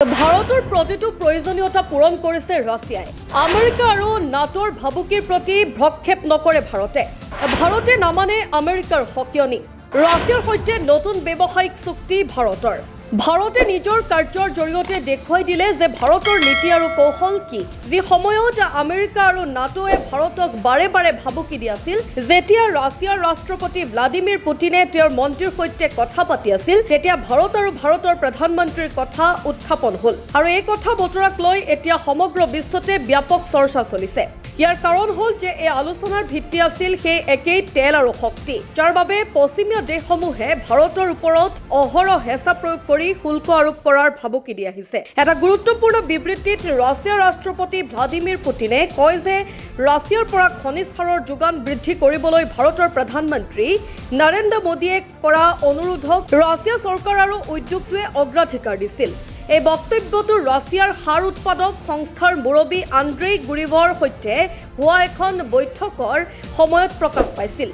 ভাৰতৰ প্ৰতিটো প্ৰয়োজনীয়তা পূৰণ কৰিছে ৰাছিয়াই। আমেৰিকা আৰু নাটোৰ ভাবুকিৰ প্ৰতি ভ্ৰক্ষেপ নকৰে ভাৰতে নামানে আমেৰিকাৰ হকিয়নি। ৰাছিয়াৰ সৈতে নতুন ব্যৱসায়িক চুক্তি ভাৰতে নিজৰ কাৰ্যৰ জৰিয়তে দেখুৱাই দিলে যে ভাৰতৰ নীতি আৰু কৌশল কি। যি সময়ত আমেৰিকা আৰু নাটোৱে ভাৰতক বাৰে বাৰে ভাবুকি দি আছিল, যেতিয়া ৰাছিয়াৰ ৰাষ্ট্ৰপতি ভ্লাদিমিৰ পুটিনে তেওঁৰ মন্ত্ৰীৰ সৈতে কথা পাতি আছিল, তেতিয়া ভাৰত আৰু ভাৰতৰ প্ৰধানমন্ত্ৰীৰ কথা উত্থাপন হ'ল আৰু এই কথা বতৰাক লৈ এতিয়া সমগ্ৰ বিশ্বতে ব্যাপক চৰ্চা চলিছে। ইয়াৰ কাৰণ হ'ল যে এই আলোচনাৰ ভিত্তি আছিল সেই একেই তেল আৰু শক্তি, যাৰ বাবে পশ্চিমীয় দেশসমূহে ভাৰতৰ ওপৰত অহৰহ হেঁচা প্ৰয়োগ কৰি শুল্ক আৰোপ কৰাৰ ভাবুকি দি আহিছে। এটা গুৰুত্বপূৰ্ণ বিবৃতিত ৰাছিয়াৰ ৰাষ্ট্ৰপতি ভ্লাদিমিৰ পুটিনে কয় যে ৰাছিয়াৰ পৰা খনিজ সাৰৰ যোগান বৃদ্ধি কৰিবলৈ ভাৰতৰ প্ৰধানমন্ত্ৰী নৰেন্দ্ৰ মোদীয়ে কৰা অনুৰোধক ৰাছিয়া চৰকাৰ আৰু উদ্যোগটোৱে অগ্ৰাধিকাৰ দিছিল। এই বক্তব্যটো ৰাছিয়াৰ সাৰ উৎপাদক সংস্থাৰ মুৰব্বী আন্দ্ৰেই গুৰিভৰ সৈতে হোৱা এখন বৈঠকৰ সময়ত প্ৰকাশ পাইছিল,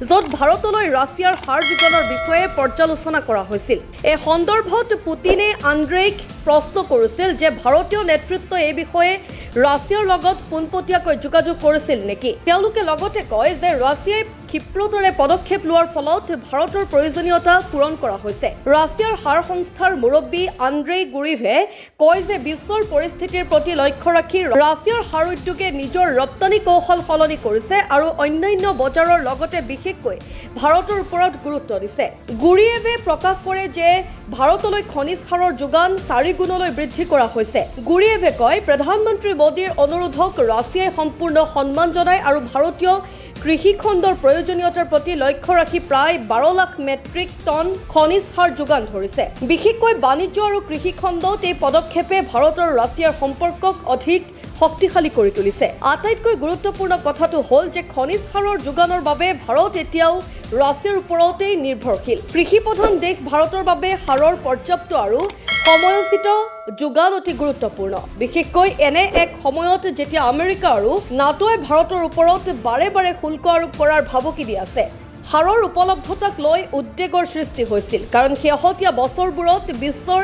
য'ত ভাৰতলৈ ৰাছিয়াৰ সাৰ যোগানৰ বিষয়ে পৰ্যালোচনা কৰা হৈছিল। এই সন্দৰ্ভত পুটিনে আন্দ্ৰেইক প্ৰশ্ন কৰিছিল যে ভাৰতীয় নেতৃত্বই এই বিষয়ে ৰাছিয়াৰ লগত পোনপটীয়াকৈ যোগাযোগ কৰিছিল নেকি। তেওঁলোকে লগতে কয় যে ৰাছিয়াই ক্ষিপ্ৰতাৰে পদক্ষেপ লোৱাৰ ফলত ভাৰতৰ প্ৰয়োজনীয়তা পূৰণ কৰা হৈছে। ৰাছিয়াৰ সাৰ সংস্থাৰ মুৰব্বী আন্দ্ৰেই গুৰিভে কয় যে বিশ্বৰ পৰিস্থিতিৰ প্ৰতি লক্ষ্য ৰাখি ৰাছিয়াৰ সাৰ উদ্যোগে নিজৰ ৰপ্তানি কৌশল সলনি কৰিছে আৰু অন্যান্য বজাৰৰ লগতে বিশেষকৈ ভাৰতৰ ওপৰত গুৰুত্ব দিছে। গুৰিয়েভে প্ৰকাশ কৰে যে ভাৰতলৈ খনিজ সাৰৰ যোগান 4 গুণলৈ বৃদ্ধি কৰা হৈছে। গুৰিয়েভে কয়, প্ৰধানমন্ত্ৰী মোদীৰ অনুৰোধক ৰাছিয়াই সম্পূৰ্ণ সন্মান জনায় আৰু ভাৰতীয় কৃষি খণ্ডৰ প্ৰয়োজনীয়তাৰ প্ৰতি লক্ষ্য ৰাখি প্ৰায় 12 লাখ মেট্ৰিক টন খনিজ সাৰ যোগান ধৰিছে। বিশেষকৈ বাণিজ্য আৰু কৃষি খণ্ডত এই পদক্ষেপে ভাৰত আৰু ৰাছিয়াৰ সম্পৰ্কক অধিক শক্তিশালী কৰি তুলিছে। আটাইতকৈ গুৰুত্বপূৰ্ণ কথাটো হ'ল যে খনিজ সাৰৰ যোগানৰ বাবে ভাৰত এতিয়াও ৰাছিয়াৰ ওপৰতেই নিৰ্ভৰশীল। কৃষি প্ৰধান দেশ ভাৰতৰ বাবে সাৰৰ পৰ্যাপ্ত আৰু সময়োচিত যোগান অতি গুৰুত্বপূৰ্ণ, বিশেষকৈ এনে এক সময়ত যেতিয়া আমেৰিকা আৰু নাটোৱে ভাৰতৰ ওপৰত বাৰে বাৰে শুল্ক আৰোপ কৰাৰ ভাবুকি দি আছে। সাৰৰ উপলব্ধতাক লৈ উদ্বেগৰ সৃষ্টি হৈছিল, কাৰণ শেহতীয়া বছৰবোৰত বিশ্বৰ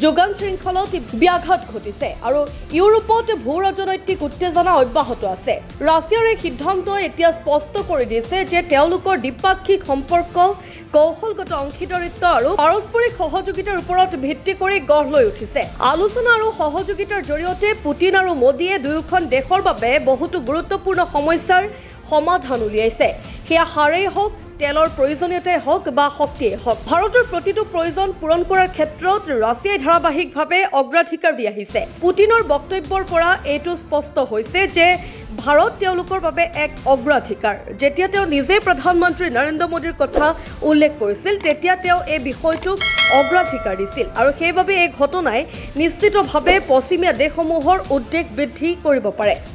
যোগান শৃংখলত ব্যাঘাত ঘটিছে আৰু ইউৰোপত ভূ ৰাজনৈতিক উত্তেজনা অব্যাহত আছে। ৰাছিয়াৰ এই সিদ্ধান্তই এতিয়া স্পষ্ট কৰি দিছে যে তেওঁলোকৰ দ্বিপাক্ষিক সম্পৰ্ক কৌশলগত অংশীদাৰিত্ব আৰু পাৰস্পৰিক সহযোগিতাৰ ওপৰত ভিত্তি কৰি গঢ় লৈ উঠিছে। আলোচনা আৰু সহযোগিতাৰ জৰিয়তে পুটিন আৰু মোদীয়ে দুয়োখন দেশৰ বাবে বহুতো গুৰুত্বপূৰ্ণ সমস্যাৰ সমাধান উলিয়াইছে। সেয়া সাৰেই হওক, তেলৰ প্ৰয়োজনীয়তাই হওক বা শক্তিয়েই হওক। ভাৰতৰ প্ৰতিটো প্ৰয়োজন পূৰণ কৰাৰ ক্ষেত্ৰত ৰাছিয়াই ধাৰাবাহিকভাৱে অগ্ৰাধিকাৰ দি আহিছে। পুটিনৰ বক্তব্যৰ পৰা এইটো স্পষ্ট হৈছে যে ভাৰত তেওঁলোকৰ বাবে এক অগ্ৰাধিকাৰ। যেতিয়া তেওঁ নিজে প্ৰধানমন্ত্ৰী নৰেন্দ্ৰ মোদীৰ কথা উল্লেখ কৰিছিল, তেতিয়া তেওঁ এই বিষয়টোক অগ্ৰাধিকাৰ দিছিল আৰু সেইবাবে এই ঘটনাই নিশ্চিতভাৱে পশ্চিমীয়া দেশসমূহৰ উদ্বেগ বৃদ্ধি কৰিব পাৰে।